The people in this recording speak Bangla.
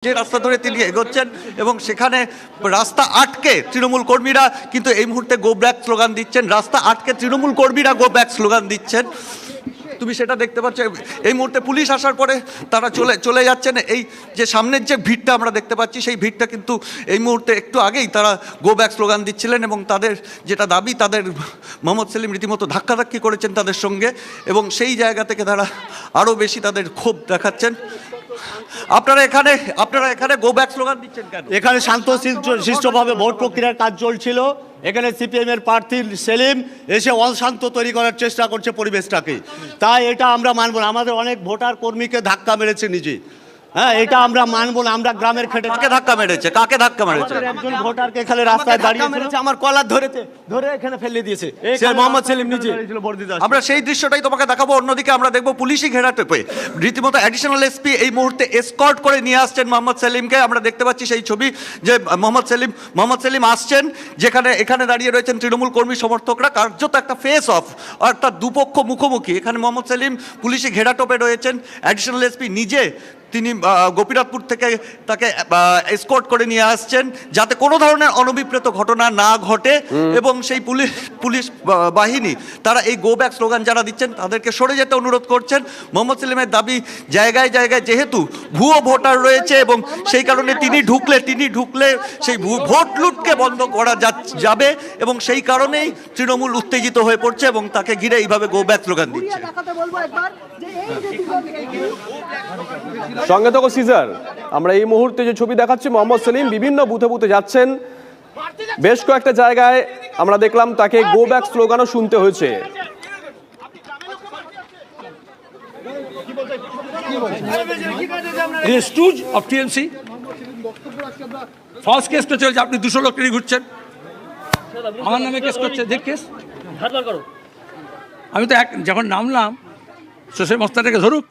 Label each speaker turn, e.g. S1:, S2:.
S1: যে রাস্তা ধরে তিনি এগোচ্ছেন এবং সেখানে রাস্তা আটকে তৃণমূল কর্মীরা কিন্তু এই মুহূর্তে গো ব্যাক স্লোগান দিচ্ছেন। রাস্তা আটকে তৃণমূল কর্মীরা গো ব্যাক স্লোগান দিচ্ছেন। তুমি সেটা দেখতে পাচ্ছ। এই মুহূর্তে পুলিশ আসার পরে তারা চলে যাচ্ছেন। এই যে সামনের যে ভিড়টা আমরা দেখতে পাচ্ছি সেই ভিড়টা কিন্তু এই মুহূর্তে একটু আগেই তারা গো ব্যাক স্লোগান দিচ্ছিলেন এবং তাদের যেটা দাবি, তাদের মোহাম্মদ সেলিম রীতিমতো ধাক্কাধাক্কি করেছেন তাদের সঙ্গে এবং সেই জায়গা থেকে তারা আরও বেশি তাদের ক্ষোভ দেখাচ্ছেন। আপনারা এখানে গো ব্যাক স্লোগান দিচ্ছেন কেন?
S2: এখানে শান্তশিষ্টভাবে ভোট প্রক্রিয়ার কাজ চলছিল। এখানে সিপিএম এর প্রার্থী সেলিম এসে অশান্ত তৈরি করার চেষ্টা করছে পরিবেশটাকে। তাই এটা আমরা মানব না। আমাদের অনেক ভোটার কর্মীকে ধাক্কা মেরেছে নিজে। হ্যাঁ, এটা আমরা মানবো না। আমরা গ্রামের খেটে
S1: কাকে ধাক্কা মেরেছে?
S2: একজন ভোটারকে এখানে রাস্তায় দাঁড়িয়ে মেরেছে, আমার কলার ধরে এখানে ফেলে দিয়েছে মোহাম্মদ সেলিম নিজে।
S1: আমরা সেই দৃশ্যটাই তোমাকে দেখাবো। অন্যদিকে আমরা দেখবো পুলিশই ঘেরাটোপে রীতিমতো অ্যাডিশনাল এসপি এই মুহূর্তে এসকর্ট করে নিয়ে আসছেন মোহাম্মদ সেলিমকে। আমরা দেখতে পাচ্ছি সেই ছবি যে মোহাম্মদ সেলিম আসছেন, যেখানে এখানে দাঁড়িয়ে রয়েছেন তৃণমূল কর্মী সমর্থকরা। কার্যত একটা ফেস অফ, অর্থাৎ দুপক্ষ মুখোমুখি। এখানে মোহাম্মদ সেলিম পুলিশি ঘেরাটোপে রয়েছেন। অ্যাডিশনাল এসপি নিজে তিনি গোপীনাথপুর থেকে তাকে এসকর্ট করে নিয়ে আসছেন যাতে কোনো ধরনের অনভিপ্রেত ঘটনা না ঘটে এবং সেই পুলিশ বাহিনী তারা এই গো ব্যাক স্লোগান যারা দিচ্ছেন তাদেরকে সরে যেতে অনুরোধ করছেন। মোহাম্মদ সেলিমের দাবি, জায়গায় জায়গায় যেহেতু ভুয়ো ভোটার রয়েছে এবং সেই কারণে তিনি ঢুকলে সেই ভোট লুটকে বন্ধ করা যাবে এবং সেই কারণেই তৃণমূল উত্তেজিত হয়ে পড়ছে এবং তাকে ঘিরে এইভাবে গো ব্যাক স্লোগান দিচ্ছে।
S3: সঙ্গে থাকো সিজার। আমরা এই মুহূর্তে যে ছবি দেখাচ্ছি, মোহাম্মদ সেলিম বিভিন্ন বুথে বুথে যাচ্ছেন। বেশ কয়েকটা জায়গায় আমরা দেখলাম তাকে গো ব্যাক স্লোগানও শুনতে হয়েছে।
S4: অফ টিএমসি ফলস কেস তো চলছে। আপনি 200 লোক নিয়ে ঘুরছেন, আমার নামে কেস করছে। দেখ কেস, আমি তো যখন নামলাম সোশ্যাল মস্তাটাকে ধরুক।